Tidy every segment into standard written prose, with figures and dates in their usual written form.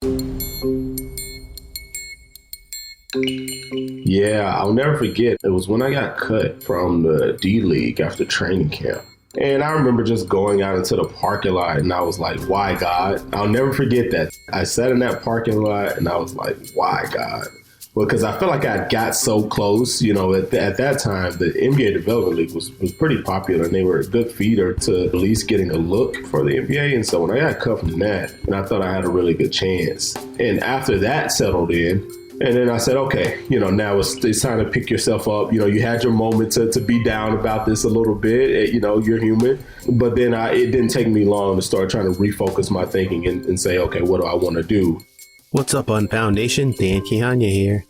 Yeah, I'll never forget. It was when I got cut from the D League after training camp. And I remember just going out into the parking lot and I was like, why God? I'll never forget that. I sat in that parking lot and I was like, why God? Because I felt like I got so close. At that time, the NBA Development League was pretty popular and they were a good feeder to at least getting a look for the NBA. And so when I got cut from that, and I thought I had a really good chance. And after that settled in, and then I said, okay, now it's time to pick yourself up. You had your moment to be down about this a little bit. You're human. But then it didn't take me long to start trying to refocus my thinking and say, okay, what do I want to do? What's up, Unfound Nation? Dan Kihanya here.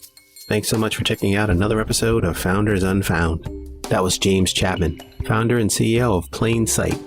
Thanks so much for checking out another episode of Founders Unfound. That was James Chapman, founder and CEO of Plain Sight,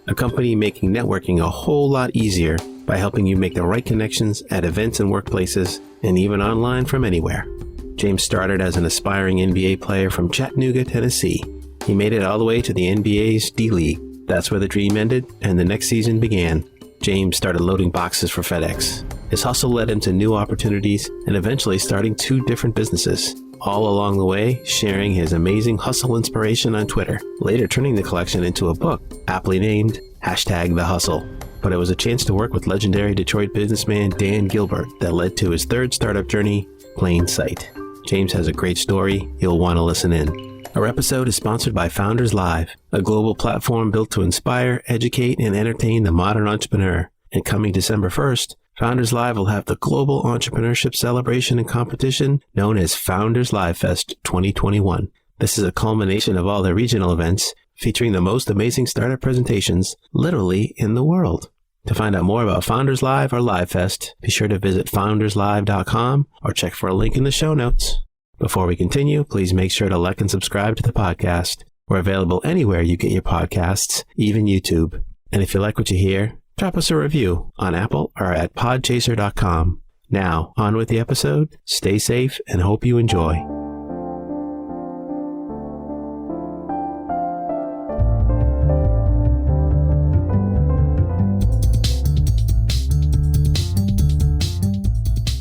a company making networking a whole lot easier by helping you make the right connections at events and workplaces, and even online from anywhere. James started as an aspiring NBA player from Chattanooga, Tennessee. He made it all the way to the NBA's D League. That's where the dream ended, and the next season began. James started loading boxes for FedEx. His hustle led him to new opportunities and eventually starting 2 different businesses. All along the way, sharing his amazing hustle inspiration on Twitter, later turning the collection into a book, aptly named #The Hustle. But it was a chance to work with legendary Detroit businessman Dan Gilbert that led to his third startup journey, Plain Sight. James has a great story. You'll want to listen in. Our episode is sponsored by Founders Live, a global platform built to inspire, educate, and entertain the modern entrepreneur. And coming December 1st, Founders Live will have the global entrepreneurship celebration and competition known as Founders LiveFest 2021. This is a culmination of all their regional events, featuring the most amazing startup presentations literally in the world. To find out more about Founders Live or LiveFest, be sure to visit founderslive.com or check for a link in the show notes. Before we continue, please make sure to like and subscribe to the podcast. We're available anywhere you get your podcasts, even YouTube. And if you like what you hear, drop us a review on Apple or at podchaser.com. Now, on with the episode. Stay safe and hope you enjoy.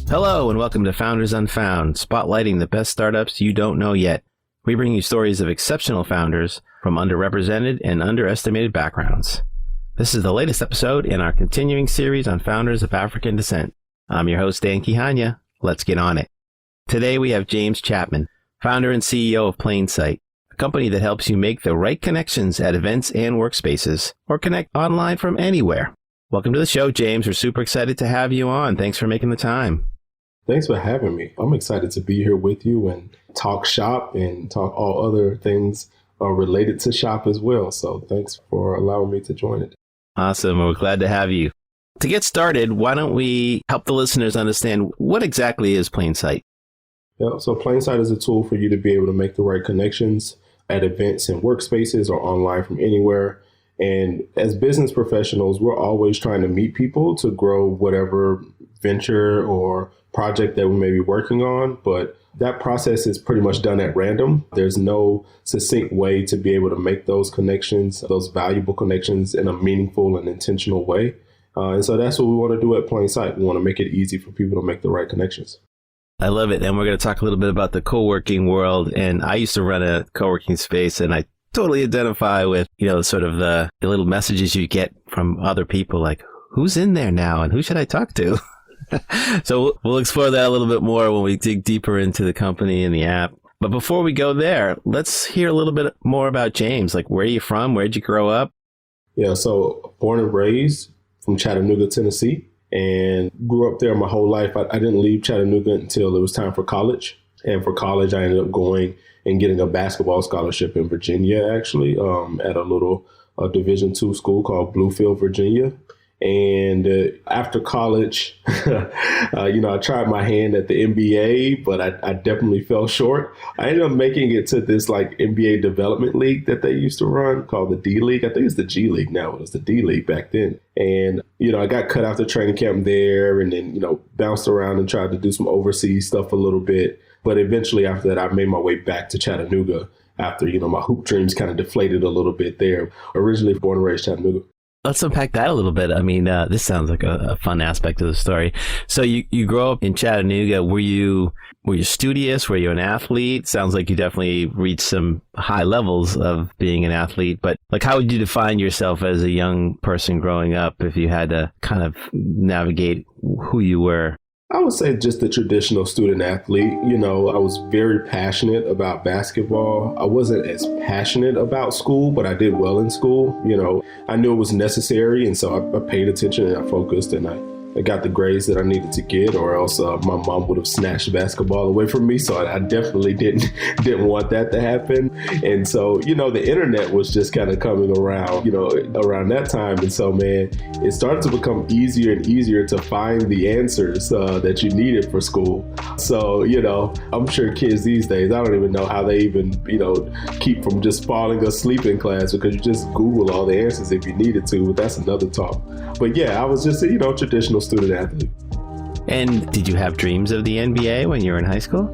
Hello and welcome to Founders Unfound, spotlighting the best startups you don't know yet. We bring you stories of exceptional founders from underrepresented and underestimated backgrounds. This is the latest episode in our continuing series on founders of African descent. I'm your host, Dan Kihanya. Let's get on it. Today we have James Chapman, founder and CEO of Plain Sight, a company that helps you make the right connections at events and workspaces, or connect online from anywhere. Welcome to the show, James. We're super excited to have you on. Thanks for making the time. Thanks for having me. I'm excited to be here with you and talk shop and talk all other things related to shop as well. So thanks for allowing me to join it. Awesome. We're glad to have you. To get started, why don't we help the listeners understand what exactly is Plain Sight? Yeah, so Plain Sight is a tool for you to be able to make the right connections at events and workspaces or online from anywhere. And as business professionals, we're always trying to meet people to grow whatever venture or project that we may be working on. But that process is pretty much done at random. There's no succinct way to be able to make those connections, those valuable connections in a meaningful and intentional way. And so that's what we want to do at Plain Sight. We want to make it easy for people to make the right connections. I love it. And we're going to talk a little bit about the co-working world. And I used to run a co-working space, and I totally identify with, sort of the little messages you get from other people, like, who's in there now and who should I talk to? So we'll explore that a little bit more when we dig deeper into the company and the app. But before we go there, let's hear a little bit more about James. Like, where are you from? Where did you grow up? Yeah, so born and raised from Chattanooga, Tennessee, and grew up there my whole life. I didn't leave Chattanooga until it was time for college. And for college, I ended up going and getting a basketball scholarship in Virginia, actually, at a little Division II school called Bluefield, Virginia. And after college, I tried my hand at the NBA, but I definitely fell short. I ended up making it to this NBA development league that they used to run called the D League. I think it's the G League now. It was the D League back then. And, I got cut after training camp there and then, bounced around and tried to do some overseas stuff a little bit. But eventually after that, I made my way back to Chattanooga after, my hoop dreams kind of deflated a little bit there. Originally born and raised Chattanooga. Let's unpack that a little bit. I mean, this sounds like a fun aspect of the story. So you grow up in Chattanooga. Were you studious? Were you an athlete? Sounds like you definitely reached some high levels of being an athlete. But like, how would you define yourself as a young person growing up if you had to kind of navigate who you were? I would say just the traditional student athlete. You know, I was very passionate about basketball. I wasn't as passionate about school, but I did well in school. You know, I knew it was necessary. And so I paid attention and I focused and I got the grades that I needed to get, or else my mom would have snatched basketball away from me. So I definitely didn't want that to happen. And so, you know, the internet was just kind of coming around, you know, around that time. And so, man, it started to become easier and easier to find the answers that you needed for school. So, you know, I'm sure kids these days, I don't even know how they even, you know, keep from just falling asleep in class, because you just Google all the answers if you needed to. But that's another talk. But yeah, I was just a, you know, traditional student athlete. And did you have dreams of the NBA when you were in high school?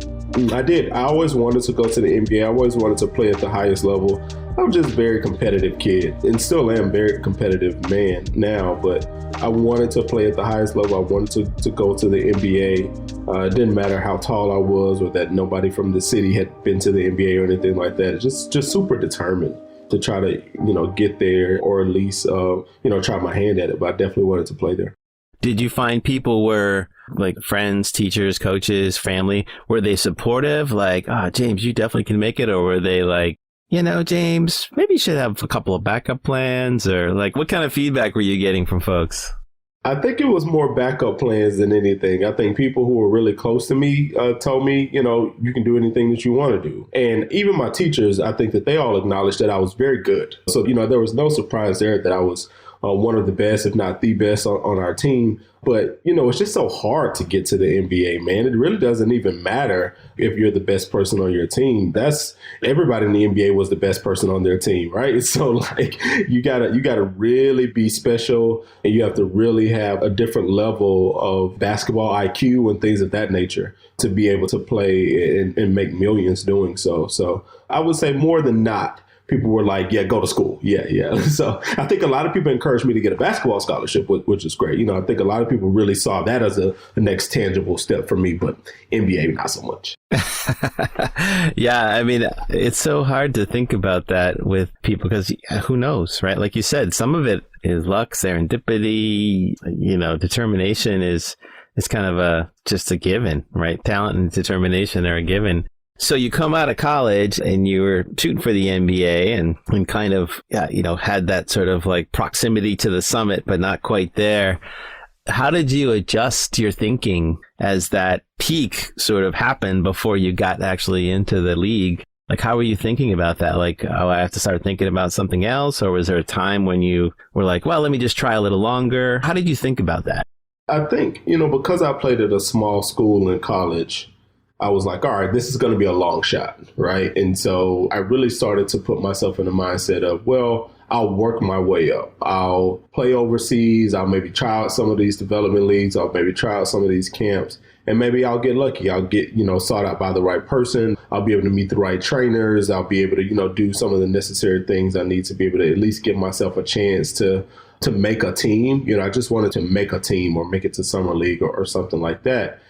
I did. I always wanted to go to the NBA. I always wanted to play at the highest level. I'm just a very competitive kid, and still am a very competitive man now, but I wanted to play at the highest level. I wanted to go to the NBA. It didn't matter how tall I was or that nobody from the city had been to the NBA or anything like that. Just super determined to try to, you know, get there, or at least, you know, try my hand at it. But I definitely wanted to play there. Did you find people were like friends, teachers, coaches, family, were they supportive? Like, James, you definitely can make it? Or were they like, you know, James, maybe you should have a couple of backup plans? Or like, what kind of feedback were you getting from folks? I think it was more backup plans than anything. I think people who were really close to me told me, you know, you can do anything that you want to do. And even my teachers, I think that they all acknowledged that I was very good. So, you know, there was no surprise there that I was one of the best, if not the best on our team. But, you know, it's just so hard to get to the NBA, man. It really doesn't even matter if you're the best person on your team. That's everybody in the NBA was the best person on their team, right? So like you gotta really be special, and you have to really have a different level of basketball IQ and things of that nature to be able to play and make millions doing so. So I would say more than not, people were like, yeah, go to school. Yeah. So I think a lot of people encouraged me to get a basketball scholarship, which is great. You know, I think a lot of people really saw that as the next tangible step for me, but NBA, not so much. Yeah, I mean, it's so hard to think about that with people because who knows, right? Like you said, some of it is luck, serendipity, you know, determination is kind of just a given, right? Talent and determination are a given. So you come out of college and you were shooting for the NBA and kind of, you know, had that sort of like proximity to the summit, but not quite there. How did you adjust your thinking as that peak sort of happened before you got actually into the league? Like, how were you thinking about that? Like, oh, I have to start thinking about something else? Or was there a time when you were like, well, let me just try a little longer? How did you think about that? I think, you know, because I played at a small school in college, I was like, all right, this is going to be a long shot, right? And so I really started to put myself in the mindset of, well, I'll work my way up. I'll play overseas. I'll maybe try out some of these development leagues. I'll maybe try out some of these camps. And maybe I'll get lucky. I'll get, you know, sought out by the right person. I'll be able to meet the right trainers. I'll be able to, you know, do some of the necessary things I need to be able to at least give myself a chance to make a team. You know, I just wanted to make a team or make it to summer league or something like that.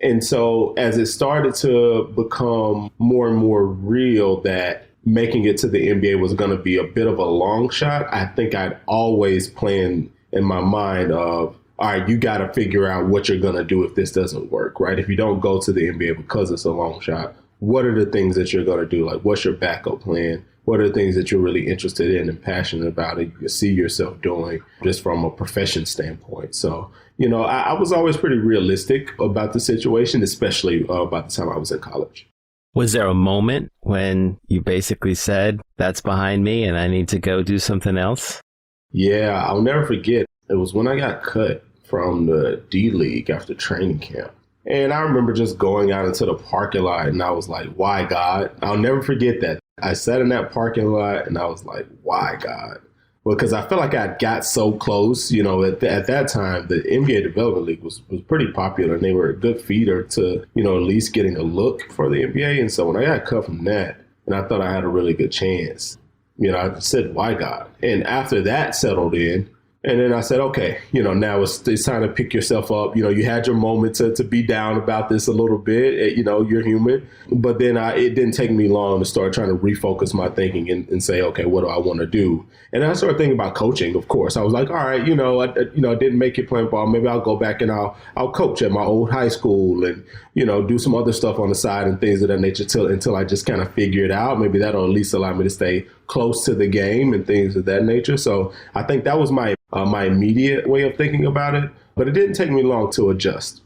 And so as it started to become more and more real that making it to the NBA was going to be a bit of a long shot, I think I'd always planned in my mind of, all right, you got to figure out what you're going to do if this doesn't work, right? If you don't go to the NBA because it's a long shot, what are the things that you're going to do? Like, what's your backup plan? What are the things that you're really interested in and passionate about and you can see yourself doing just from a profession standpoint? So, you know, I was always pretty realistic about the situation, especially by the time I was in college. Was there a moment when you basically said, that's behind me and I need to go do something else? Yeah, I'll never forget. It was when I got cut from the D League after training camp. And I remember just going out into the parking lot and I was like, why, God? I'll never forget that. I sat in that parking lot and I was like, why, God? Well, because I felt like I got so close, you know, at that time, the NBA Development League was pretty popular and they were a good feeder to, you know, at least getting a look for the NBA. And so when I got cut from that and I thought I had a really good chance, you know, I said, why, God? And after that settled in, And then I said, okay, now it's time to pick yourself up. You had your moment to be down about this a little bit. You're human. But then it didn't take me long to start trying to refocus my thinking and say, okay, what do I want to do? And I started thinking about coaching, of course. I was like, all right, I didn't make it playing ball. Maybe I'll go back and I'll coach at my old high school and, do some other stuff on the side and things of that nature until I just kind of figure it out. Maybe that'll at least allow me to stay close to the game and things of that nature. So I think that was my immediate way of thinking about it, but it didn't take me long to adjust.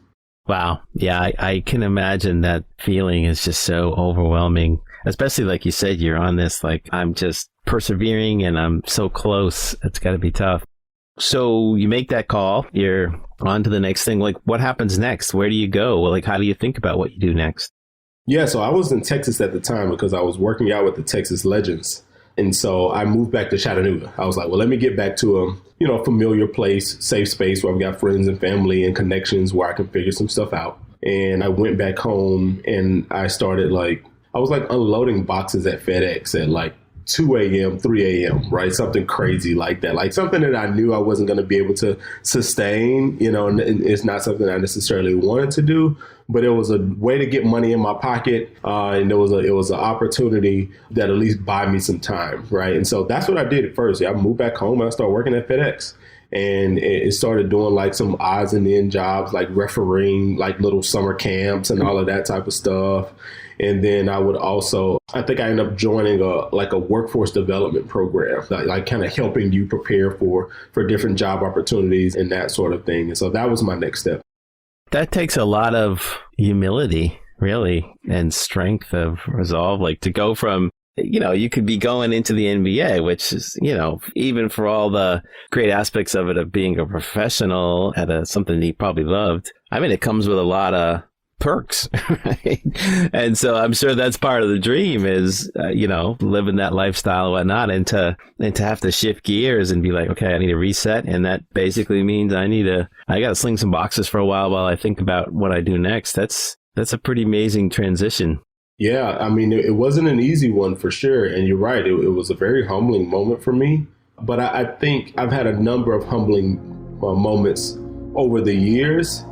Wow. Yeah, I can imagine that feeling is just so overwhelming, especially like you said, you're on this, like, I'm just persevering and I'm so close. It's got to be tough. So you make that call, you're on to the next thing. Like, what happens next? Where do you go? Like, how do you think about what you do next? Yeah, so I was in Texas at the time because I was working out with the Texas Legends. And so I moved back to Chattanooga. I was like, well, let me get back to a familiar place, safe space where I've got friends and family and connections where I can figure some stuff out. And I went back home and I started I was unloading boxes at FedEx at 2 a.m., 3 a.m., right? Something crazy like that, like something that I knew I wasn't going to be able to sustain, and it's not something I necessarily wanted to do, but it was a way to get money in my pocket. And it was an opportunity that at least buy me some time, right? And so that's what I did at first. I moved back home and I started working at FedEx. And it started doing some odds and end jobs, like refereeing little summer camps and all of that type of stuff. And then I think I ended up joining a workforce development program, like kind of helping you prepare for different job opportunities and that sort of thing. And so that was my next step. That takes a lot of humility, really, and strength of resolve, to go from, you could be going into the NBA, which is, even for all the great aspects of it, of being a professional at something you probably loved. I mean, it comes with a lot of perks, right? And so I'm sure that's part of the dream is, living that lifestyle and whatnot, and to have to shift gears and be like, okay, I need to reset. And that basically means I got to sling some boxes for a while I think about what I do next. That's a pretty amazing transition. Yeah, I mean, it wasn't an easy one for sure. And you're right. It was a very humbling moment for me. But I think I've had a number of humbling moments over the years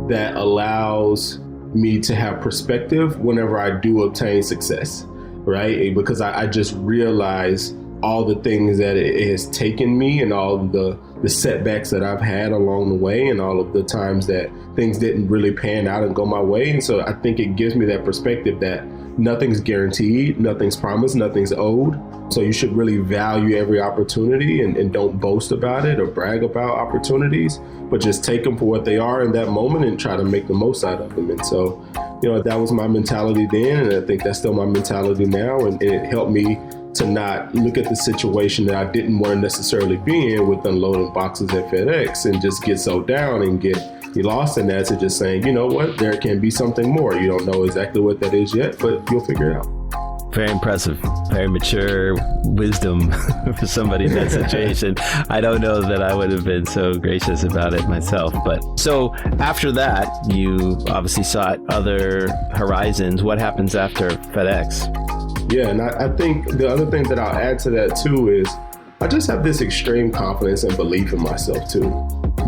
that allows me to have perspective whenever I do obtain success, right? Because I just realize all the things that it has taken me and all of the setbacks that I've had along the way and all of the times that things didn't really pan out and go my way. And so I think it gives me that perspective that nothing's guaranteed, nothing's promised, nothing's owed. So you should really value every opportunity and don't boast about it or brag about opportunities, but just take them for what they are in that moment and try to make the most out of them. And so, that was my mentality then. And I think that's still my mentality now. And it helped me to not look at the situation that I didn't want to necessarily be in with unloading boxes at FedEx and just get so down and get lost in that, to just saying, you know what, there can be something more. You don't know exactly what that is yet, but you'll figure it out. Very impressive, very mature wisdom for somebody in that situation. I don't know that I would have been so gracious about it myself. But so after that, you obviously sought other horizons. What happens after FedEx? Yeah, and I think the other thing that I'll add to that too is I just have this extreme confidence and belief in myself too,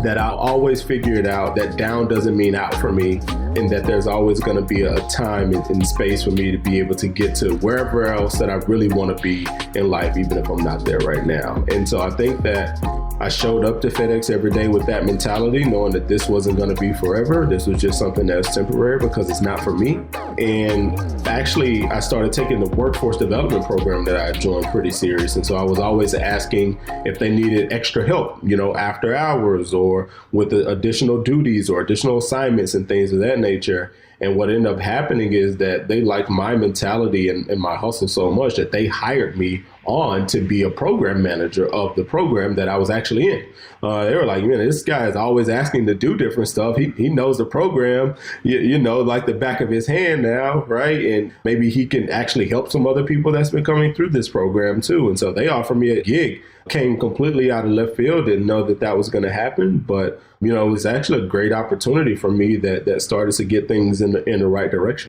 that I'll always figure it out, that down doesn't mean out for me, and that there's always going to be a time and space for me to be able to get to wherever else that I really want to be in life, even if I'm not there right now. And so I think that I showed up to FedEx every day with that mentality, knowing that this wasn't going to be forever. This was just something that was temporary because it's not for me. And actually, I started taking the workforce development program that I joined pretty serious. And so I was always asking if they needed extra help, after hours or with the additional duties or additional assignments and things of that nature. And what ended up happening is that they liked my mentality and my hustle so much that they hired me on to be a program manager of the program that I was actually in. They were like, this guy is always asking to do different stuff. He knows the program, like the back of his hand now, right? And maybe he can actually help some other people that's been coming through this program too. And so they offered me a gig. Came completely out of left field, didn't know that was going to happen. But, it was actually a great opportunity for me that started to get things in the right direction.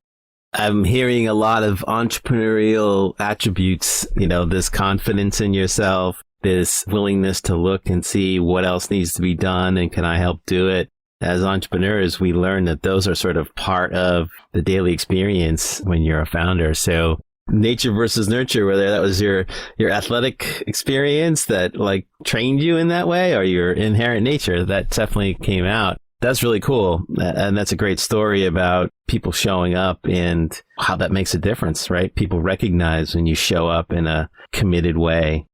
I'm hearing a lot of entrepreneurial attributes, this confidence in yourself, this willingness to look and see what else needs to be done and can I help do it. As entrepreneurs, we learn that those are sort of part of the daily experience when you're a founder. So nature versus nurture, whether that was your athletic experience that like trained you in that way or your inherent nature, that definitely came out. That's really cool. And that's a great story about people showing up and how that makes a difference, right? People recognize when you show up in a committed way.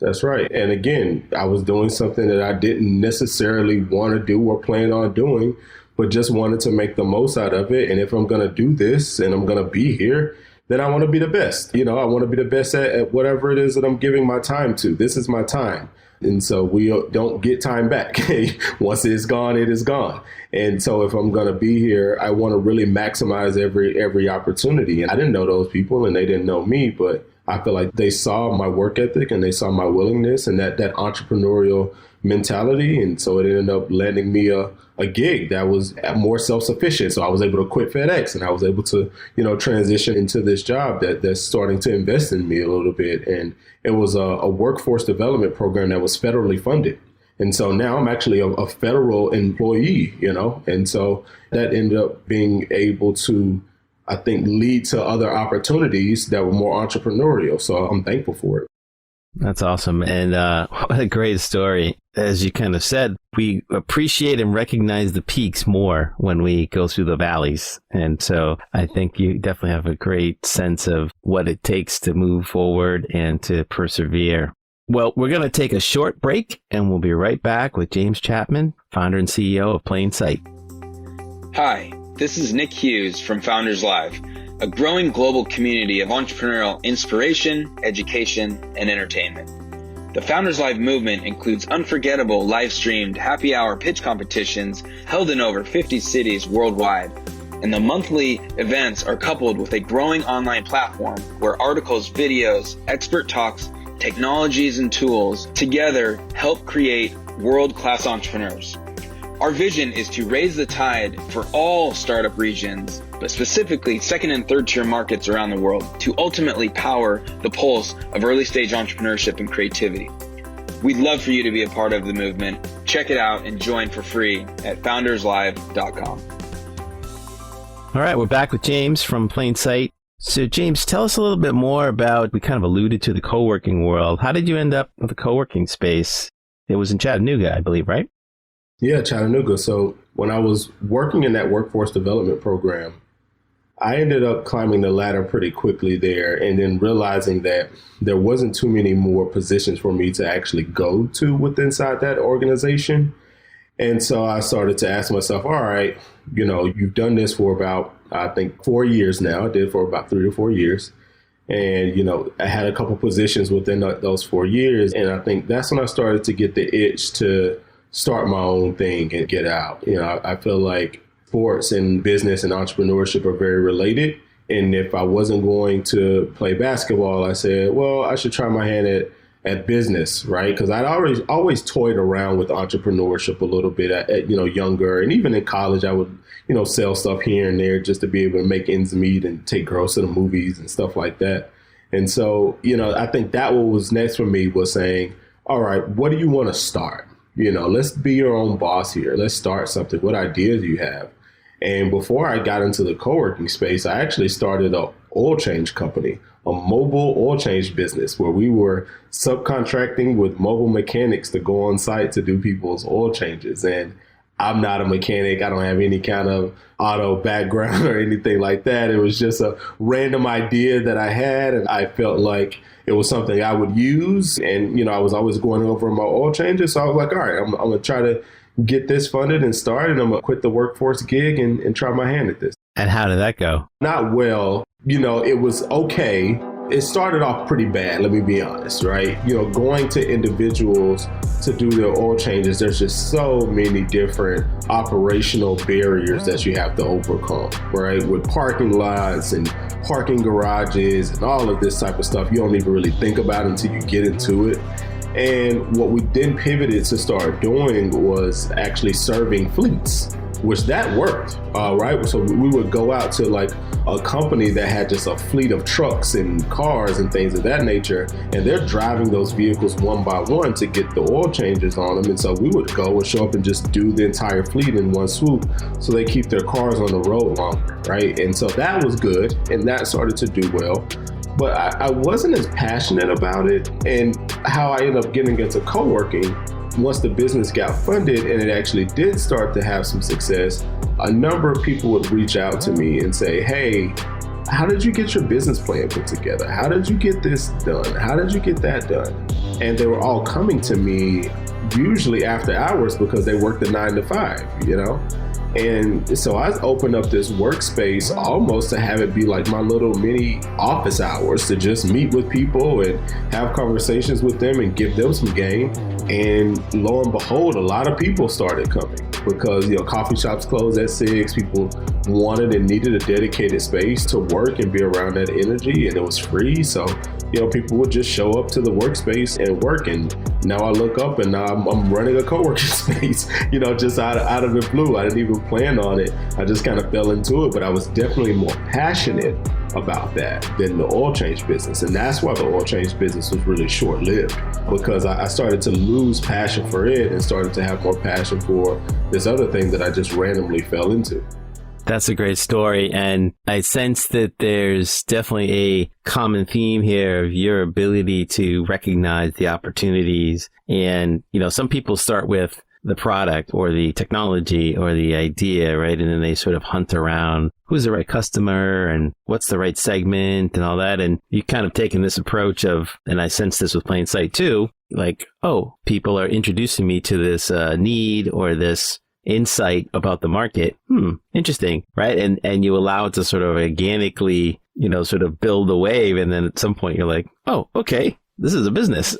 That's right. And again, I was doing something that I didn't necessarily want to do or plan on doing, but just wanted to make the most out of it. And if I'm going to do this and I'm going to be here, then I want to be the best. I want to be the best at whatever it is that I'm giving my time to. This is my time. And so we don't get time back. Once it's gone, it is gone. And so if I'm going to be here, I want to really maximize every opportunity. And I didn't know those people and they didn't know me, but I feel like they saw my work ethic and they saw my willingness and that entrepreneurial mentality. And so it ended up landing me a gig that was more self-sufficient. So I was able to quit FedEx and I was able to, transition into this job that's starting to invest in me a little bit. And it was a workforce development program that was federally funded. And so now I'm actually a federal employee, and so that ended up being able to, I think, lead to other opportunities that were more entrepreneurial. So I'm thankful for it. That's awesome. And what a great story. As you kind of said, we appreciate and recognize the peaks more when we go through the valleys. And so I think you definitely have a great sense of what it takes to move forward and to persevere. Well, we're going to take a short break and we'll be right back with James Chapman, founder and CEO of Plain Sight. Hi, this is Nick Hughes from Founders Live, a growing global community of entrepreneurial inspiration, education, and entertainment. The Founders Live movement includes unforgettable live-streamed happy hour pitch competitions held in over 50 cities worldwide. And the monthly events are coupled with a growing online platform where articles, videos, expert talks, technologies, and tools together help create world-class entrepreneurs. Our vision is to raise the tide for all startup regions, but specifically second and third tier markets around the world to ultimately power the pulse of early stage entrepreneurship and creativity. We'd love for you to be a part of the movement. Check it out and join for free at founderslive.com. All right, we're back with James from Plain Sight. So James, tell us a little bit more about, we kind of alluded to the co-working world. How did you end up with the co-working space? It was in Chattanooga, I believe, right? Yeah, Chattanooga. So when I was working in that workforce development program, I ended up climbing the ladder pretty quickly there and then realizing that there wasn't too many more positions for me to actually go to inside that organization. And so I started to ask myself, all right, you've done this for about, I think, 4 years now. I did for about 3 or 4 years. And, I had a couple positions within those 4 years. And I think that's when I started to get the itch to start my own thing and get out. I feel like sports and business and entrepreneurship are very related. And if I wasn't going to play basketball, I said, well, I should try my hand at business, right? Because I'd always toyed around with entrepreneurship a little bit at younger. And even in college, I would, sell stuff here and there just to be able to make ends meet and take girls to the movies and stuff like that. And so, I think that what was next for me was saying, all right, what do you want to start? Let's be your own boss here. Let's start something. What ideas do you have? And before I got into the co-working space, I actually started an oil change company, a mobile oil change business where we were subcontracting with mobile mechanics to go on site to do people's oil changes. And I'm not a mechanic. I don't have any kind of auto background or anything like that. It was just a random idea that I had, and I felt like it was something I would use. And, I was always going over my oil changes. So I was like, all right, I'm going to try to get this funded and start, and I'm going to quit the workforce gig and try my hand at this. And how did that go? Not well. It was okay. It started off pretty bad, let me be honest, right? Going to individuals to do their oil changes, there's just so many different operational barriers that you have to overcome, right? With parking lots and parking garages and all of this type of stuff, you don't even really think about it until you get into it. And what we then pivoted to start doing was actually serving fleets. which that worked, right? So we would go out to like a company that had just a fleet of trucks and cars and things of that nature, and they're driving those vehicles one by one to get the oil changes on them. And so we would go and show up and just do the entire fleet in one swoop, so they keep their cars on the road longer, right? And so that was good, and that started to do well. But I wasn't as passionate about it, and how I ended up getting into co-working. Once the business got funded and it actually did start to have some success, a number of people would reach out to me and say, hey, how did you get your business plan put together? How did you get this done? How did you get that done? And they were all coming to me usually after hours because they worked a 9 to 5, you know? And so I opened up this workspace almost to have it be like my little mini office hours, to just meet with people and have conversations with them and give them some game. And lo and behold, a lot of people started coming because, you know, coffee shops closed at 6. People wanted and needed a dedicated space to work and be around that energy, and it was free. So, you know, people would just show up to the workspace and work. And now I look up and now I'm running a co-working space, you know, just out of the blue. I didn't even plan on it. I just kind of fell into it, but I was definitely more passionate about that than the oil change business. And that's why the oil change business was really short-lived, because I started to lose passion for it and started to have more passion for this other thing that I just randomly fell into. That's a great story. And I sense that there's definitely a common theme here of your ability to recognize the opportunities. And, you know, some people start with the product or the technology or the idea, right? And then they sort of hunt around who's the right customer and what's the right segment and all that. And you kind of taken this approach of, and I sense this with Plain Sight too, like, oh, people are introducing me to this need or this insight about the market. Interesting, right? And you allow it to sort of organically, you know, sort of build a wave. And then at some point you're like, oh, okay, this is a business.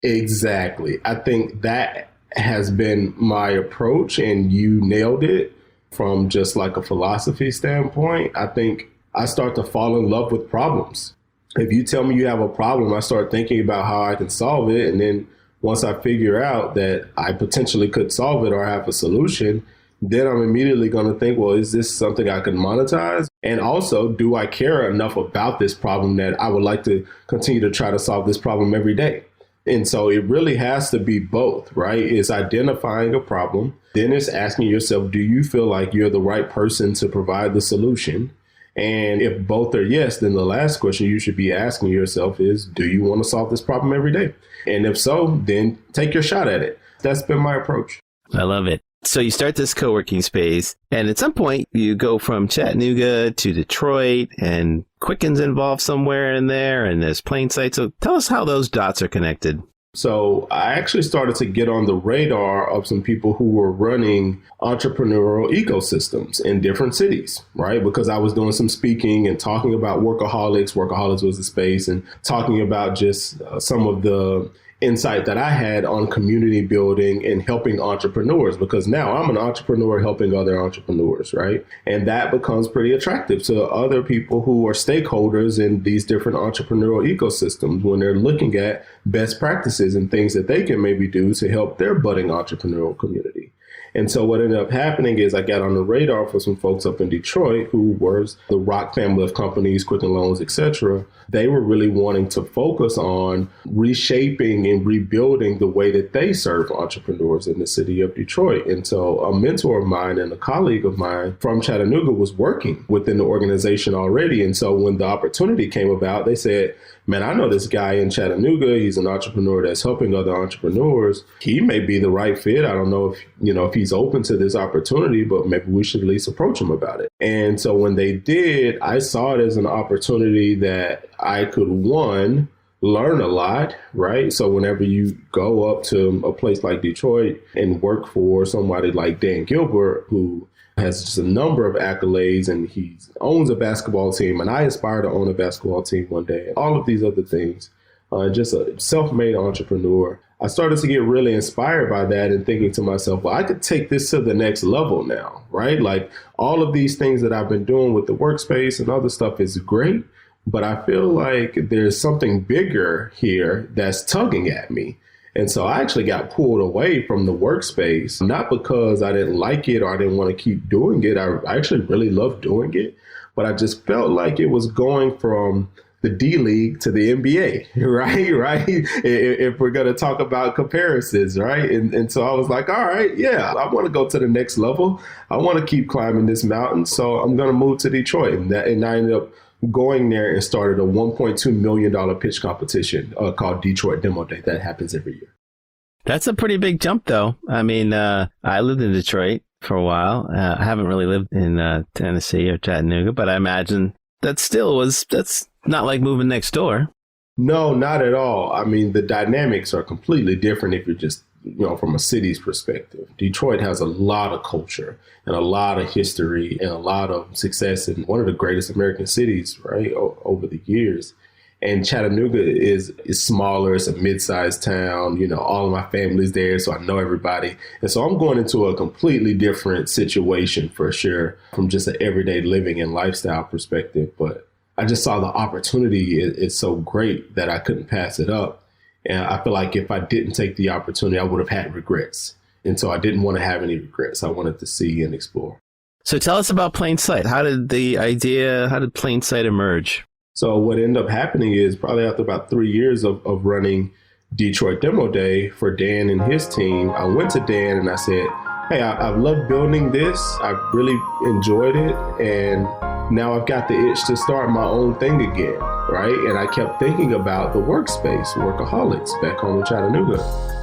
Exactly. I think that has been my approach, and you nailed it from just like a philosophy standpoint. I think I start to fall in love with problems. If you tell me you have a problem, I start thinking about how I can solve it. And then once I figure out that I potentially could solve it or have a solution, then I'm immediately going to think, well, is this something I can monetize? And also, do I care enough about this problem that I would like to continue to try to solve this problem every day? And so it really has to be both, right? It's identifying a problem. Then it's asking yourself, do you feel like you're the right person to provide the solution? And if both are yes, then the last question you should be asking yourself is, do you want to solve this problem every day? And if so, then take your shot at it. That's been my approach. I love it. So you start this co-working space, and at some point you go from Chattanooga to Detroit, and Quicken's involved somewhere in there, and there's Plain Sight. So tell us how those dots are connected. So I actually started to get on the radar of some people who were running entrepreneurial ecosystems in different cities, right? Because I was doing some speaking and talking about workaholics. Workaholics was the space, and talking about just some of the insight that I had on community building and helping entrepreneurs, because now I'm an entrepreneur helping other entrepreneurs, right? And that becomes pretty attractive to other people who are stakeholders in these different entrepreneurial ecosystems when they're looking at best practices and things that they can maybe do to help their budding entrepreneurial community. And so what ended up happening is I got on the radar for some folks up in Detroit who was the Rock family of companies, Quicken Loans, etc. They were really wanting to focus on reshaping and rebuilding the way that they serve entrepreneurs in the city of Detroit. And so a mentor of mine and a colleague of mine from Chattanooga was working within the organization already. And so when the opportunity came about, they said, man, I know this guy in Chattanooga. He's an entrepreneur that's helping other entrepreneurs. He may be the right fit. I don't know if he's open to this opportunity, but maybe we should at least approach him about it. And so when they did, I saw it as an opportunity that I could, one, learn a lot, right? So whenever you go up to a place like Detroit and work for somebody like Dan Gilbert, who has just a number of accolades, and he owns a basketball team, and I aspire to own a basketball team one day, and all of these other things, just a self-made entrepreneur. I started to get really inspired by that and thinking to myself, well, I could take this to the next level now, right? Like all of these things that I've been doing with the workspace and other stuff is great, but I feel like there's something bigger here that's tugging at me. And so I actually got pulled away from the workspace, not because I didn't like it or I didn't want to keep doing it. I actually really loved doing it, but I just felt like it was going from the D League to the NBA, right? If we're going to talk about comparisons, right? And so I was like, all right, yeah, I want to go to the next level. I want to keep climbing this mountain. So I'm going to move to Detroit. And I ended up going there and started a $1.2 million pitch competition called Detroit Demo Day. That happens every year. That's a pretty big jump, though. I mean, I lived in Detroit for a while. I haven't really lived in Tennessee or Chattanooga, but I imagine that's not like moving next door. No, not at all. I mean, the dynamics are completely different if you're just, from a city's perspective. Detroit has a lot of culture and a lot of history and a lot of success in one of the greatest American cities, right, over the years. And Chattanooga is smaller. It's a mid-sized town. All of my family's there, so I know everybody. And so I'm going into a completely different situation for sure from just an everyday living and lifestyle perspective. But I just saw the opportunity is so great that I couldn't pass it up. And I feel like if I didn't take the opportunity, I would have had regrets. And so I didn't want to have any regrets. I wanted to see and explore. So tell us about Plain Sight. How did Plain Sight emerge? So what ended up happening is probably after about 3 years of running Detroit Demo Day for Dan and his team, I went to Dan and I said, hey, I've loved building this. I've really enjoyed it. And now I've got the itch to start my own thing again, right? And I kept thinking about the workspace, Workaholics, back home in Chattanooga,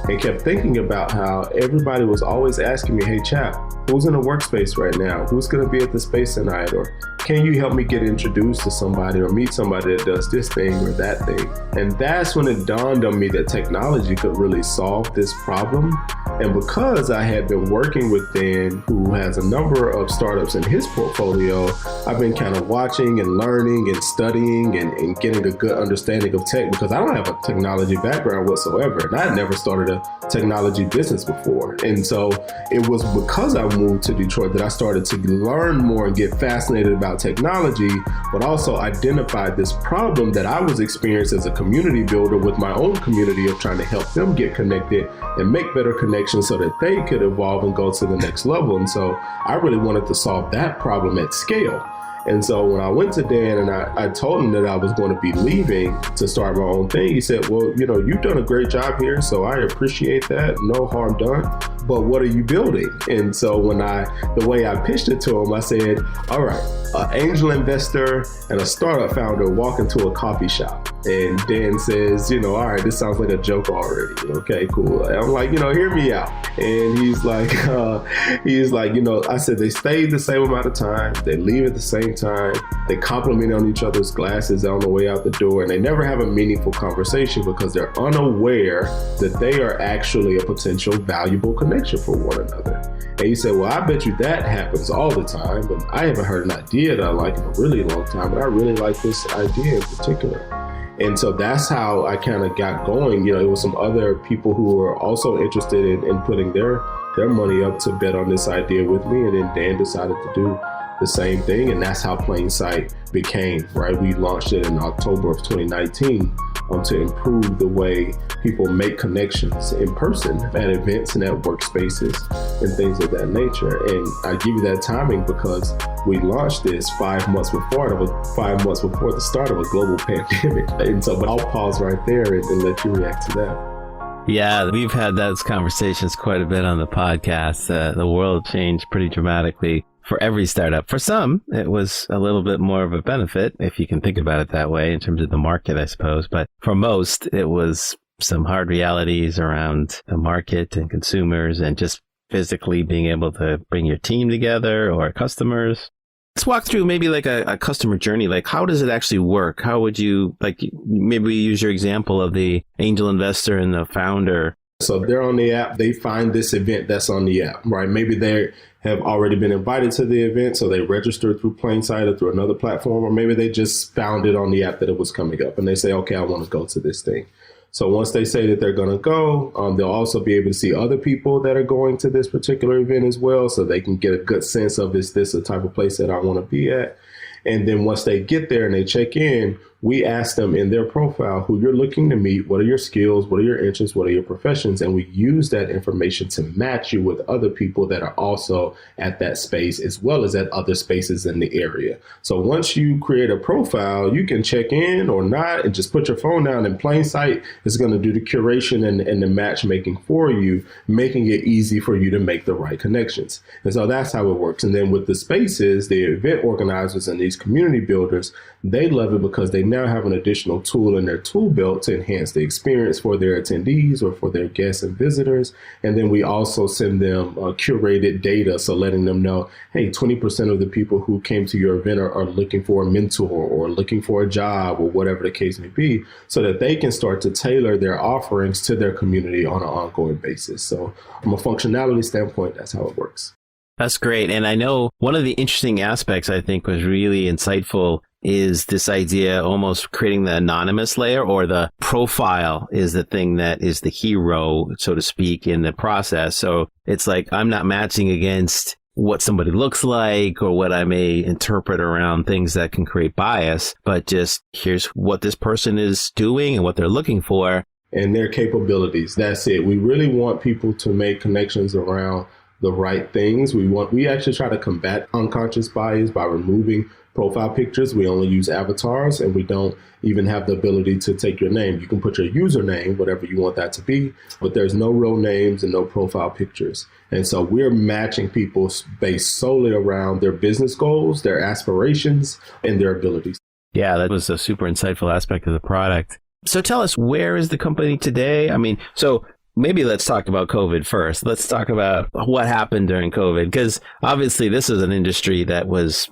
and kept thinking about how everybody was always asking me, hey, Chap, who's in a workspace right now? Who's going to be at the space tonight? Or can you help me get introduced to somebody or meet somebody that does this thing or that thing? And that's when it dawned on me that technology could really solve this problem. And because I had been working with Dan, who has a number of startups in his portfolio, I've been kind of watching and learning and studying and getting a good understanding of tech, because I don't have a technology background whatsoever. And I had never started a technology business before. And so it was because I moved to Detroit that I started to learn more and get fascinated about technology, but also identified this problem that I was experiencing as a community builder with my own community of trying to help them get connected and make better connections so that they could evolve and go to the next level. And so I really wanted to solve that problem at scale. And so when I went to Dan and I told him that I was going to be leaving to start my own thing, he said, well, you've done a great job here, so I appreciate that. No harm done. But what are you building? And so the way I pitched it to him, I said, all right, an angel investor and a startup founder walk into a coffee shop. And Dan says, all right, this sounds like a joke already. Okay, cool. And I'm like, hear me out. And he's like, I said, they stay the same amount of time. They leave at the same time. They compliment on each other's glasses on the way out the door. And they never have a meaningful conversation because they're unaware that they are actually a potential valuable connection for one another. And he said, well, I bet you that happens all the time. But I haven't heard an idea that I like in a really long time. But I really like this idea in particular. And so that's how I kind of got going. It was some other people who were also interested in putting their money up to bet on this idea with me. And then Dan decided to do the same thing. And that's how Plain Sight became, right? We launched it in October of 2019 to improve the way people make connections in person at events and at workspaces and things of that nature. And I give you that timing because we launched this 5 months before the start of a global pandemic. And so, but I'll pause right there and let you react to that. Yeah, we've had those conversations quite a bit on the podcast. The world changed pretty dramatically for every startup. For some, it was a little bit more of a benefit, if you can think about it that way, in terms of the market, I suppose. But for most, it was some hard realities around the market and consumers and just physically being able to bring your team together or customers. Let's walk through maybe like a customer journey. Like, how does it actually work? How would you, maybe use your example of the angel investor and the founder? So they're on the app, they find this event that's on the app, right? Maybe they have already been invited to the event, so they registered through Plain Sight or through another platform, or maybe they just found it on the app that it was coming up and they say, okay, I want to go to this thing. So once they say that they're going to go, they'll also be able to see other people that are going to this particular event as well, so they can get a good sense of, is this the type of place that I want to be at? And then once they get there and they check in, we ask them in their profile who you're looking to meet, what are your skills, what are your interests, what are your professions, and we use that information to match you with other people that are also at that space as well as at other spaces in the area. So once you create a profile, you can check in or not and just put your phone down. In plain sight is going to do the curation and the matchmaking for you, making it easy for you to make the right connections. And so that's how it works. And then with the spaces, the event organizers and these community builders, they love it because they now have an additional tool in their tool belt to enhance the experience for their attendees or for their guests and visitors. And then we also send them curated data. So letting them know, hey, 20% of the people who came to your event are looking for a mentor or looking for a job or whatever the case may be, so that they can start to tailor their offerings to their community on an ongoing basis. So from a functionality standpoint, that's how it works. That's great. And I know one of the interesting aspects I think was really insightful is this idea almost creating the anonymous layer, or the profile is the thing that is the hero, so to speak, in the process. So it's like I'm not matching against what somebody looks like or what I may interpret around things that can create bias, but just here's what this person is doing and what they're looking for. And their capabilities. That's it. We really want people to make connections around the right things. We actually try to combat unconscious bias by removing profile pictures. We only use avatars, and we don't even have the ability to take your name. You can put your username, whatever you want that to be, but there's no real names and no profile pictures. And so we're matching people based solely around their business goals, their aspirations, and their abilities. Yeah, that was a super insightful aspect of the product. So tell us, where is the company today? I mean, so maybe let's talk about COVID first. Let's talk about what happened during COVID, because obviously this is an industry that was,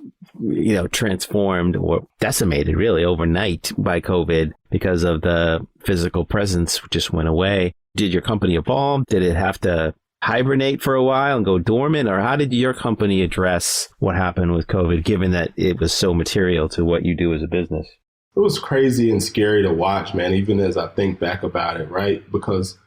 transformed or decimated really overnight by COVID because of the physical presence just went away. Did your company evolve? Did it have to hibernate for a while and go dormant? Or how did your company address what happened with COVID, given that it was so material to what you do as a business? It was crazy and scary to watch, man, even as I think back about it, right? Because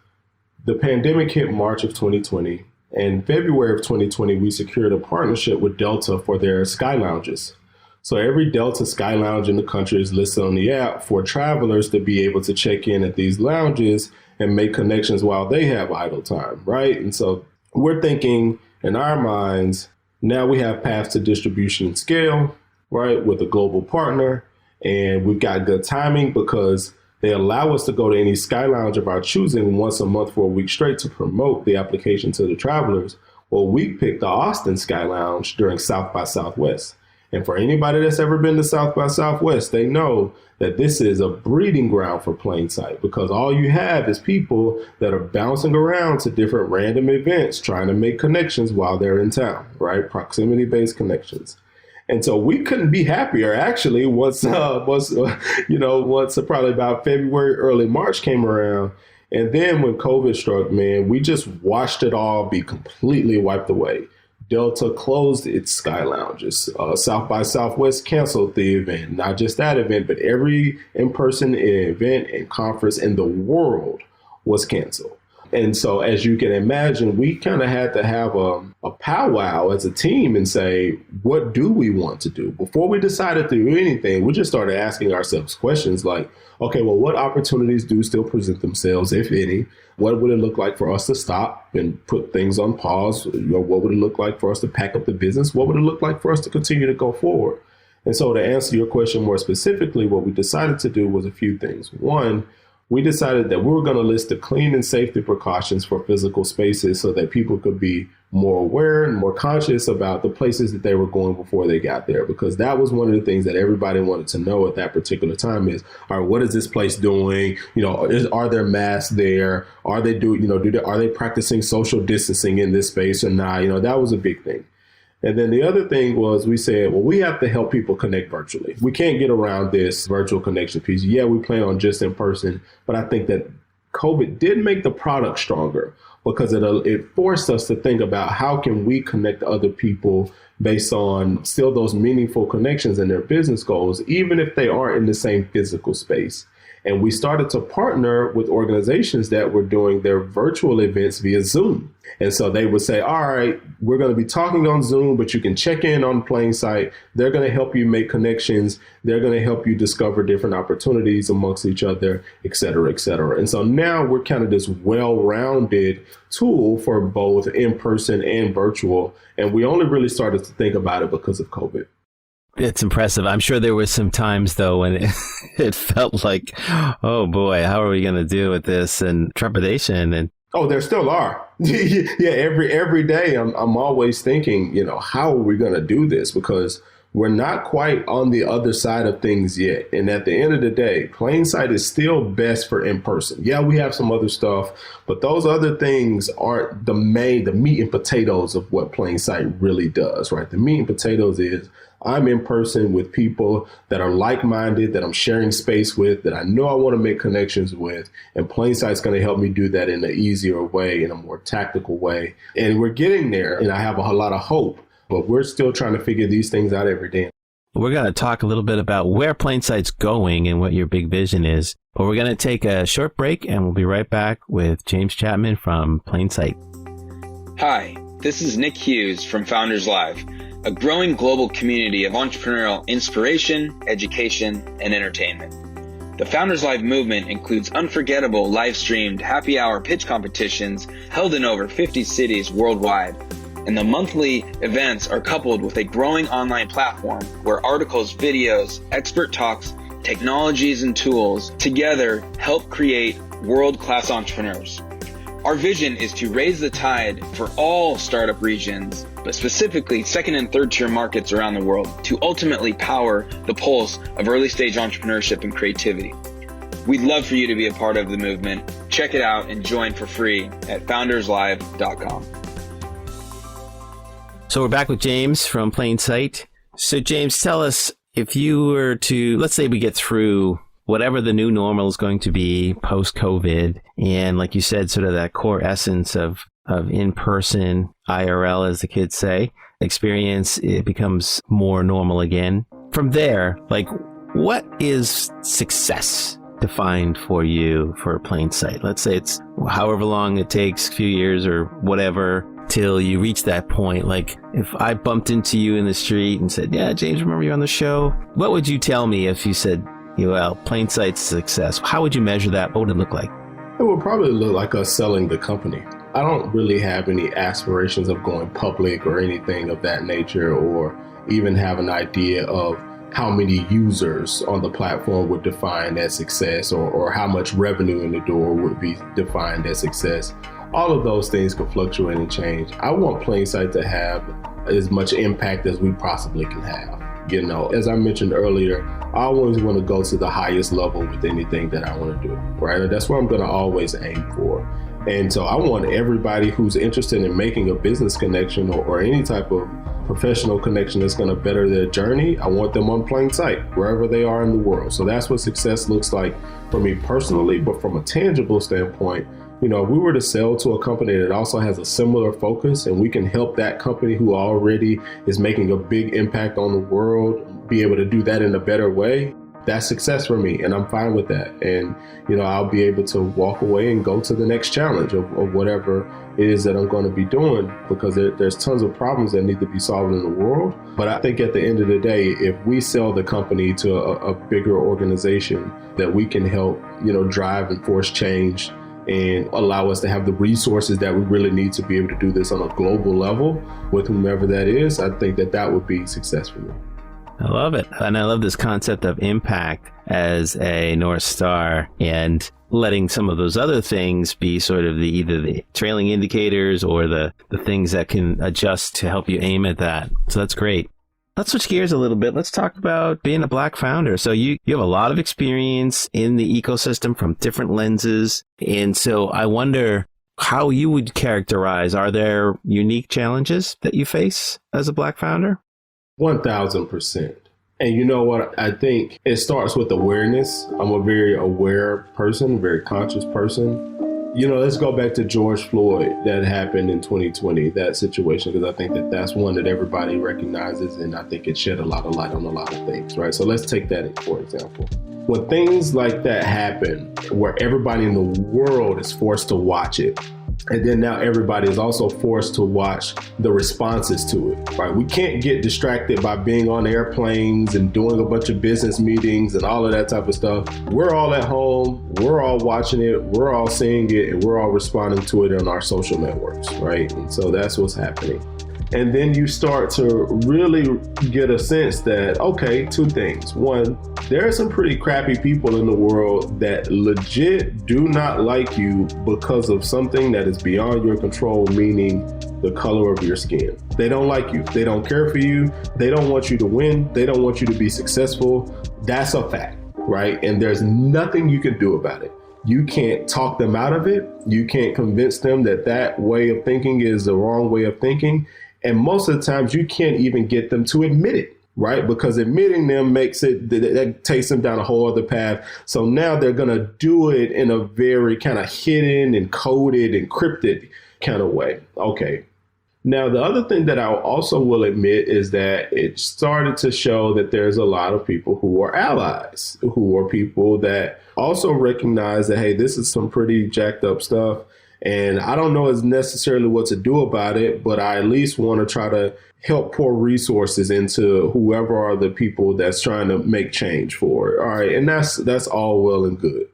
the pandemic hit March of 2020. In February of 2020, we secured a partnership with Delta for their Sky Lounges. So every Delta Sky Lounge in the country is listed on the app for travelers to be able to check in at these lounges and make connections while they have idle time, right? And so we're thinking in our minds, now we have paths to distribution and scale, right, with a global partner. And we've got good timing because they allow us to go to any Sky Lounge of our choosing once a month for a week straight to promote the application to the travelers. Well, we picked the Austin Sky Lounge during South by Southwest. And for anybody that's ever been to South by Southwest, they know that this is a breeding ground for plain sight, because all you have is people that are bouncing around to different random events, trying to make connections while they're in town, right? Proximity-based connections. And so we couldn't be happier, actually, once probably about February, early March came around. And then when COVID struck, man, we just watched it all be completely wiped away. Delta closed its Sky Lounges. South by Southwest canceled the event. Not just that event, but every in-person event and conference in the world was canceled. And so, as you can imagine, we kind of had to have a powwow as a team and say, what do we want to do? Before we decided to do anything, we just started asking ourselves questions like, okay, well, what opportunities do still present themselves, if any? What would it look like for us to stop and put things on pause? What would it look like for us to pack up the business? What would it look like for us to continue to go forward? And so to answer your question more specifically, what we decided to do was a few things. One, we decided that we were going to list the clean and safety precautions for physical spaces so that people could be more aware and more conscious about the places that they were going before they got there, because that was one of the things that everybody wanted to know at that particular time is, all right, what is this place doing? Are there masks there? Are they are they practicing social distancing in this space or not? That was a big thing. And then the other thing was we said, well, we have to help people connect virtually. We can't get around this virtual connection piece. Yeah, we plan on just in person, but I think that COVID did make the product stronger because it forced us to think about how can we connect other people based on still those meaningful connections in their business goals, even if they aren't in the same physical space. And we started to partner with organizations that were doing their virtual events via Zoom. And so they would say, all right, we're going to be talking on Zoom, but you can check in on Plain Sight. They're going to help you make connections. They're going to help you discover different opportunities amongst each other, et cetera, et cetera. And so now we're kind of this well-rounded tool for both in-person and virtual. And we only really started to think about it because of COVID. It's impressive. I'm sure there were some times, though, when it felt like, oh, boy, how are we going to deal with this? And trepidation. And oh, there still are. Yeah, every day I'm always thinking, how are we going to do this? Because we're not quite on the other side of things yet. And at the end of the day, Plain Sight is still best for in person. Yeah, we have some other stuff, but those other things aren't the meat and potatoes of what Plain Sight really does, right? The meat and potatoes is I'm in person with people that are like-minded, that I'm sharing space with, that I know I want to make connections with. And Plain Sight's going to help me do that in an easier way, in a more tactical way. And we're getting there, and I have a lot of hope, but we're still trying to figure these things out every day. We're going to talk a little bit about where Plain Sight's going and what your big vision is. But we're going to take a short break, and we'll be right back with James Chapman from Plain Sight. Hi, this is Nick Hughes from Founders Live, a growing global community of entrepreneurial inspiration, education, and entertainment. The Founders Live movement includes unforgettable live-streamed happy hour pitch competitions held in over 50 cities worldwide. And the monthly events are coupled with a growing online platform where articles, videos, expert talks, technologies, and tools together help create world-class entrepreneurs. Our vision is to raise the tide for all startup regions, but specifically second and third tier markets around the world to ultimately power the pulse of early stage entrepreneurship and creativity. We'd love for you to be a part of the movement. Check it out and join for free at founderslive.com. So we're back with James from Plain Sight. So James, tell us, if you were to, let's say we get through whatever the new normal is going to be post-COVID, and like you said, sort of that core essence of in-person IRL, as the kids say, experience, it becomes more normal again. From there, like, what is success defined for you for Plain Sight? Let's say it's however long it takes, a few years or whatever, till you reach that point. Like, if I bumped into you in the street and said, yeah, James, remember you on the show? What would you tell me if you said, well, Plain Sight's success? How would you measure that? What would it look like? It would probably look like us selling the company. I don't really have any aspirations of going public or anything of that nature, or even have an idea of how many users on the platform would define as success, or how much revenue in the door would be defined as success. All of those things could fluctuate and change. I want Plain Sight to have as much impact as we possibly can have. As I mentioned earlier, I always want to go to the highest level with anything that I want to do, right? And that's what I'm going to always aim for. And so I want everybody who's interested in making a business connection or any type of professional connection that's going to better their journey, I want them on Plain Sight, wherever they are in the world. So that's what success looks like for me personally. But from a tangible standpoint, if we were to sell to a company that also has a similar focus, and we can help that company who already is making a big impact on the world be able to do that in a better way, that's success for me, and I'm fine with that. And, I'll be able to walk away and go to the next challenge of whatever it is that I'm going to be doing, because there's tons of problems that need to be solved in the world. But I think at the end of the day, if we sell the company to a bigger organization that we can help, drive and force change and allow us to have the resources that we really need to be able to do this on a global level with whomever that is, I think that would be success for me. I love it. And I love this concept of impact as a North Star, and letting some of those other things be sort of either the trailing indicators or the things that can adjust to help you aim at that. So that's great. Let's switch gears a little bit. Let's talk about being a Black founder. So you have a lot of experience in the ecosystem from different lenses. And so I wonder how you would characterize, are there unique challenges that you face as a Black founder? 1,000%. And you know what? I think it starts with awareness. I'm a very aware person, very conscious person. Let's go back to George Floyd that happened in 2020, that situation, because I think that's one that everybody recognizes, and I think it shed a lot of light on a lot of things, right? So let's take that for example. When things like that happen, where everybody in the world is forced to watch it, and then now everybody is also forced to watch the responses to it, right? We can't get distracted by being on airplanes and doing a bunch of business meetings and all of that type of stuff. We're all at home, we're all watching it, we're all seeing it, and we're all responding to it on our social networks, right? And so that's what's happening. And then you start to really get a sense that, okay, two things. One, there are some pretty crappy people in the world that legit do not like you because of something that is beyond your control, meaning the color of your skin. They don't like you. They don't care for you. They don't want you to win. They don't want you to be successful. That's a fact, right? And there's nothing you can do about it. You can't talk them out of it. You can't convince them that that way of thinking is the wrong way of thinking. And most of the times you can't even get them to admit it, right? Because admitting them makes it, that takes them down a whole other path. So now they're going to do it in a very kind of hidden and coded, encrypted kind of way. Okay. Now, the other thing that I also will admit is that it started to show that there's a lot of people who are allies, who are people that also recognize that, hey, this is some pretty jacked up stuff. And I don't know as necessarily what to do about it, but I at least want to try to help pour resources into whoever are the people that's trying to make change for it. All right. And that's all well and good.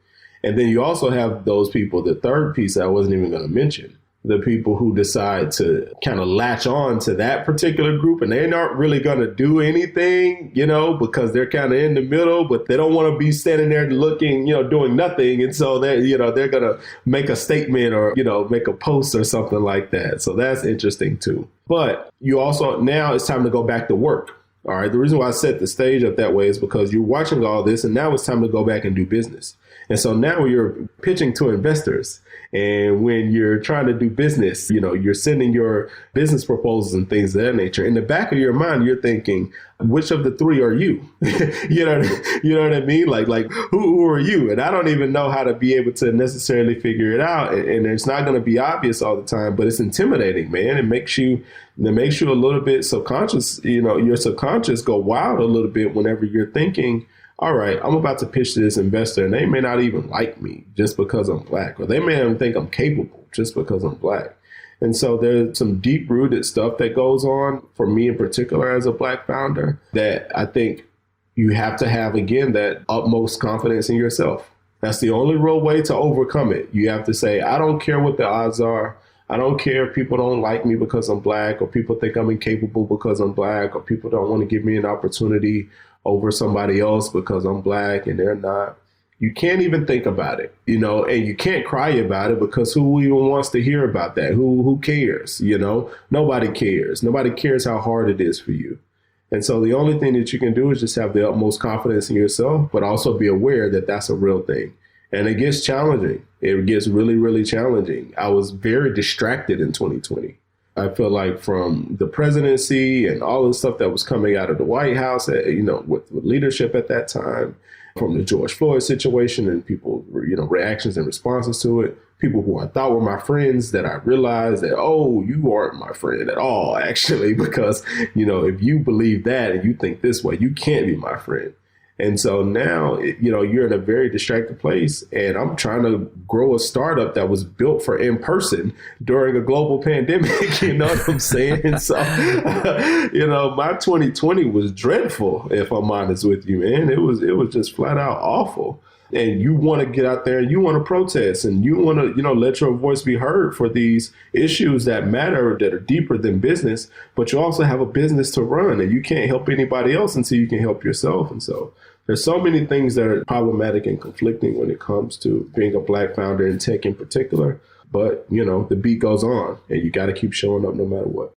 And then you also have those people, the third piece I wasn't even going to mention, the people who decide to kind of latch on to that particular group, and they're not really going to do anything, because they're kind of in the middle, but they don't want to be standing there looking, doing nothing. And so they're going to make a statement or, make a post or something like that. So that's interesting too. But you also, now it's time to go back to work. All right. The reason why I set the stage up that way is because you're watching all this and now it's time to go back and do business. And so now you're pitching to investors. And when you're trying to do business, you're sending your business proposals and things of that nature. In the back of your mind, you're thinking, which of the three are you? you know what I mean? Like who are you? And I don't even know how to be able to necessarily figure it out. And it's not going to be obvious all the time, but it's intimidating, man. It makes you a little bit subconscious. Your subconscious go wild a little bit whenever you're thinking, all right, I'm about to pitch to this investor and they may not even like me just because I'm Black, or they may not even think I'm capable just because I'm Black. And so there's some deep rooted stuff that goes on for me in particular as a Black founder that I think you have to have, again, that utmost confidence in yourself. That's the only real way to overcome it. You have to say, I don't care what the odds are. I don't care if people don't like me because I'm Black, or people think I'm incapable because I'm Black, or people don't want to give me an opportunity over somebody else because I'm Black and they're not. You can't even think about it, and you can't cry about it because who even wants to hear about that? Who cares? Nobody cares. Nobody cares how hard it is for you. And so the only thing that you can do is just have the utmost confidence in yourself, but also be aware that that's a real thing. And it gets challenging. It gets really, really challenging. I was very distracted in 2020. I feel like from the presidency and all the stuff that was coming out of the White House, with leadership at that time, from the George Floyd situation and people, reactions and responses to it, people who I thought were my friends that I realized that, oh, you aren't my friend at all, actually, because, if you believe that and you think this way, you can't be my friend. And so now, you're in a very distracted place, and I'm trying to grow a startup that was built for in person during a global pandemic. You know what I'm saying? So, my 2020 was dreadful, if I'm honest with you, man. It was just flat out awful. And you want to get out there and you want to protest and you want to, let your voice be heard for these issues that matter, that are deeper than business. But you also have a business to run and you can't help anybody else until you can help yourself. And so there's so many things that are problematic and conflicting when it comes to being a Black founder in tech in particular. But, the beat goes on and you got to keep showing up no matter what.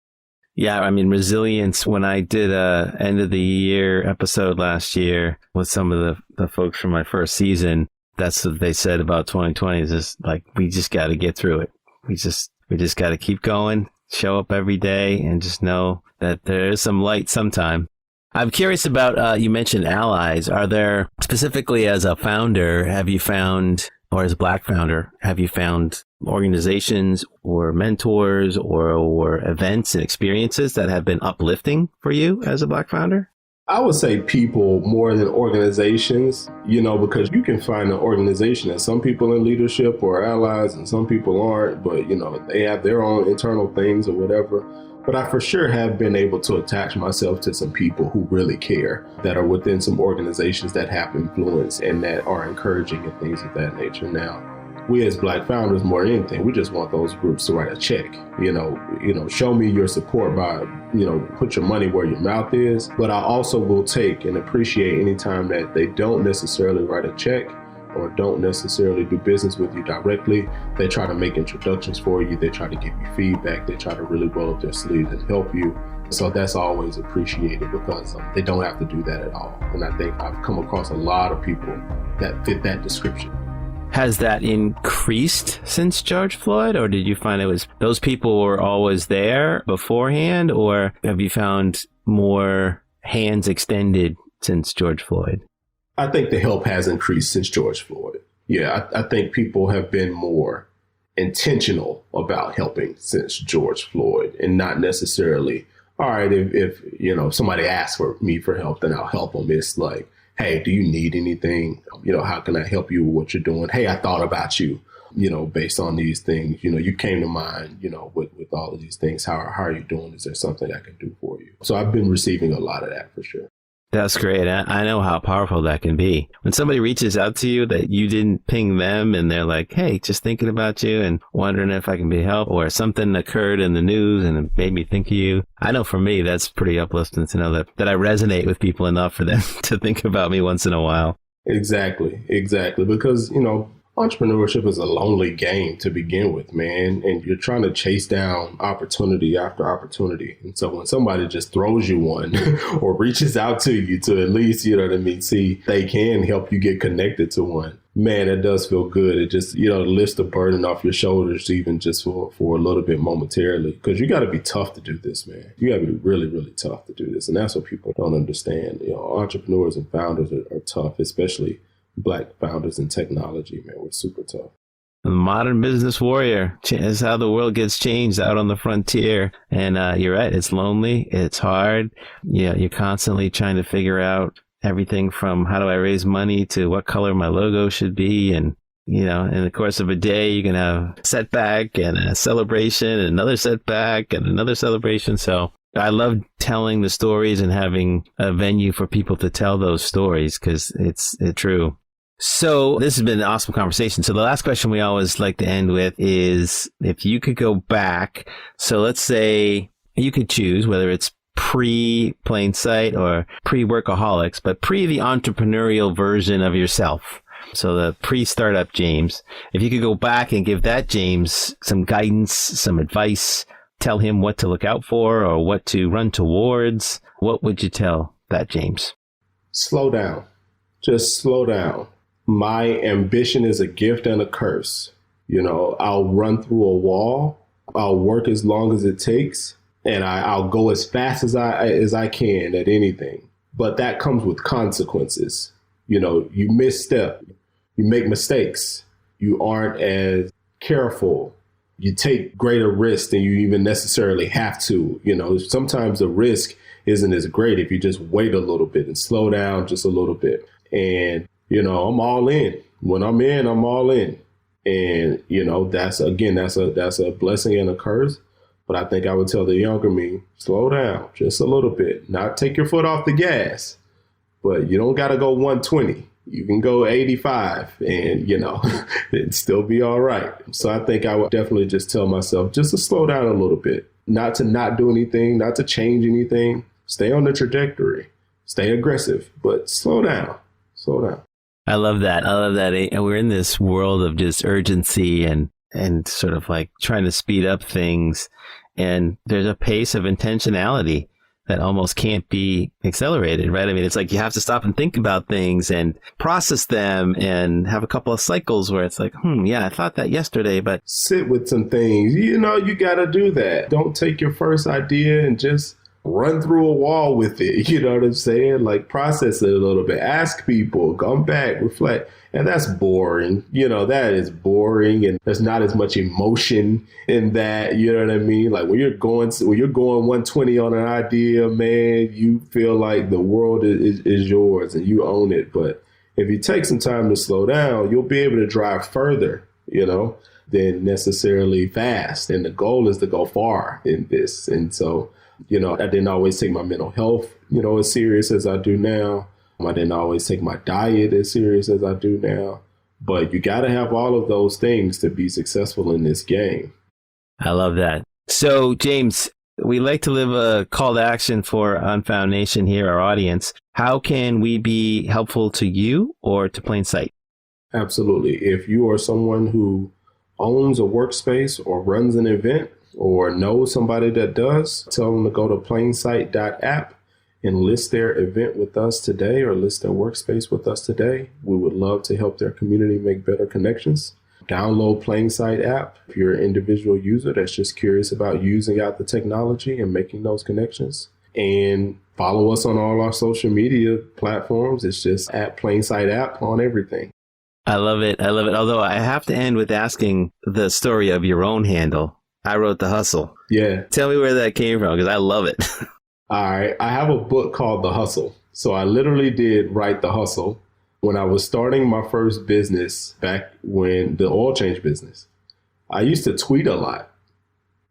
Yeah, I mean, resilience. When I did a end of the year episode last year with some of the folks from my first season, that's what they said about 2020 is just like, we just got to get through it. We just got to keep going, show up every day and just know that there is some light sometime. I'm curious about, you mentioned allies. Are there, specifically as a founder, have you found, or as a Black founder, have you found organizations or mentors or events and experiences that have been uplifting for you as a Black founder? I would say people more than organizations, because you can find an organization that some people in leadership are allies and some people aren't, but, they have their own internal things or whatever. But I for sure have been able to attach myself to some people who really care, that are within some organizations that have influence and that are encouraging and things of that nature. Now, we as Black founders, more than anything, we just want those groups to write a check, show me your support by, put your money where your mouth is. But I also will take and appreciate any time that they don't necessarily write a check or don't necessarily do business with you directly. They try to make introductions for you. They try to give you feedback. They try to really roll up their sleeves and help you. So that's always appreciated because they don't have to do that at all. And I think I've come across a lot of people that fit that description. Has that increased since George Floyd, or did you find it was those people were always there beforehand, or have you found more hands extended since George Floyd? I think the help has increased since George Floyd. Yeah, I think people have been more intentional about helping since George Floyd and not necessarily, all right, if somebody asks for me for help, then I'll help them. It's like, hey, do you need anything? How can I help you with what you're doing? Hey, I thought about you, based on these things. You came to mind, with all of these things. How are you doing? Is there something I can do for you? So I've been receiving a lot of that for sure. That's great. I know how powerful that can be. When somebody reaches out to you that you didn't ping them and they're like, hey, just thinking about you and wondering if I can be helped, or something occurred in the news and it made me think of you. I know for me, that's pretty uplifting to know that I resonate with people enough for them to think about me once in a while. Exactly. Because, entrepreneurship is a lonely game to begin with, man. And you're trying to chase down opportunity after opportunity. And so when somebody just throws you one or reaches out to you to at least, see they can help you get connected to one, man, it does feel good. It just, lifts the burden off your shoulders even just for a little bit momentarily. Because you got to be tough to do this, man. You got to be really, really tough to do this. And that's what people don't understand. Entrepreneurs and founders are tough, especially Black founders in technology, man. We're super tough. The modern business warrior is how the world gets changed out on the frontier. And you're right. It's lonely. It's hard. Yeah, you're constantly trying to figure out everything from how do I raise money to what color my logo should be. And, in the course of a day, you can have a setback and a celebration and another setback and another celebration. So I love telling the stories and having a venue for people to tell those stories because it's true. So this has been an awesome conversation. So the last question we always like to end with is if you could go back. So let's say you could choose whether it's pre-Plain Sight or pre-Workaholics, but pre the entrepreneurial version of yourself. So the pre-startup James, if you could go back and give that James some guidance, some advice, tell him what to look out for or what to run towards, what would you tell that James? Slow down. Just slow down. My ambition is a gift and a curse. I'll run through a wall. I'll work as long as it takes, and I'll go as fast as I can at anything. But that comes with consequences. You misstep, you make mistakes, you aren't as careful, you take greater risks than you even necessarily have to. Sometimes the risk isn't as great if you just wait a little bit and slow down just a little bit. And I'm all in. When I'm in, I'm all in. And, that's a blessing and a curse. But I think I would tell the younger me, slow down just a little bit, not take your foot off the gas, but you don't got to go 120. You can go 85 and, it'd still be all right. So I think I would definitely just tell myself just to slow down a little bit, not to not do anything, not to change anything. Stay on the trajectory, stay aggressive, but slow down. I love that. And we're in this world of just urgency and sort of like trying to speed up things. And there's a pace of intentionality that almost can't be accelerated, right? I mean, it's like you have to stop and think about things and process them and have a couple of cycles where it's like, I thought that yesterday, but sit with some things. You got to do that. Don't take your first idea and just run through a wall with it. You know what I'm saying? Like process it a little bit, ask people, come back, reflect. And that's boring. You know, that is boring. And there's not as much emotion in that. You know what I mean? Like when you're going 120 on an idea, man, you feel like the world is yours and you own it. But if you take some time to slow down, you'll be able to drive further, you know, than necessarily fast. And the goal is to go far in this. And so, you know, I didn't always take my mental health, you know, as serious as I do now. I didn't always take my diet as serious as I do now. But you got to have all of those things to be successful in this game. I love that. So, James, we like to live a call to action for Unfound Nation here, our audience. How can we be helpful to you or to Plain Sight? Absolutely. If you are someone who owns a workspace or runs an event or knows somebody that does, tell them to go to plainsight.app and list their event with us today or list their workspace with us today. We would love to help their community make better connections. Download Plain Sight app if you're an individual user that's just curious about using out the technology and making those connections. And follow us on all our social media platforms. It's just at Plain Sight app on everything. I love it. I love it. Although I have to end with asking the story of your own handle. I wrote The Hustle. Yeah. Tell me where that came from because I love it. All right. I have a book called The Hustle. So I literally did write The Hustle when I was starting my first business back when the oil change business. I used to tweet a lot.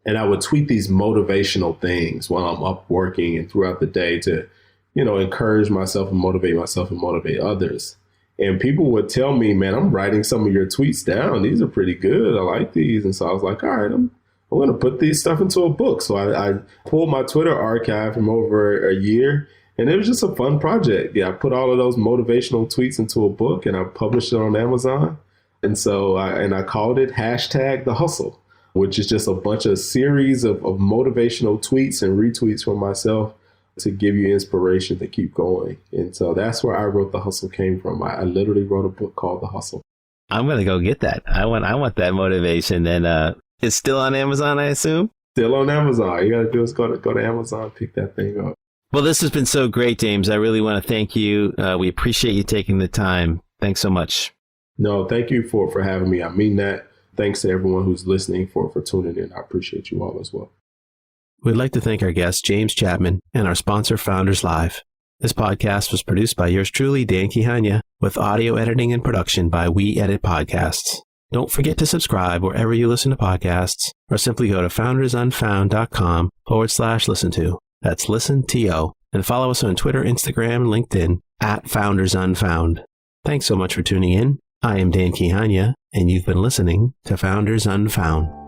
And I would tweet these motivational things while I'm up working and throughout the day to, you know, encourage myself and motivate others. And people would tell me, man, I'm writing some of your tweets down. These are pretty good. I like these. And so I was like, all right, I'm going to put these stuff into a book. So I pulled my Twitter archive from over a year. And it was just a fun project. Yeah, I put all of those motivational tweets into a book and I published it on Amazon. And so I called it #The Hustle, which is just a bunch of series of motivational tweets and retweets from myself to give you inspiration to keep going. And so that's where I wrote The Hustle came from. I literally wrote a book called The Hustle. I'm going to go get that. I want that motivation. And it's still on Amazon, I assume? Still on Amazon. All you got to do is go to Amazon, pick that thing up. Well, this has been so great, James. I really want to thank you. We appreciate you taking the time. Thanks so much. No, thank you for having me. I mean that. Thanks to everyone who's listening for tuning in. I appreciate you all as well. We'd like to thank our guest, James Chapman, and our sponsor, Founders Live. This podcast was produced by yours truly, Dan Quijana, with audio editing and production by We Edit Podcasts. Don't forget to subscribe wherever you listen to podcasts, or simply go to foundersunfound.com/listen to. That's listen to, and follow us on Twitter, Instagram, and LinkedIn at Founders Unfound. Thanks so much for tuning in. I am Dan Quijana, and you've been listening to Founders Unfound.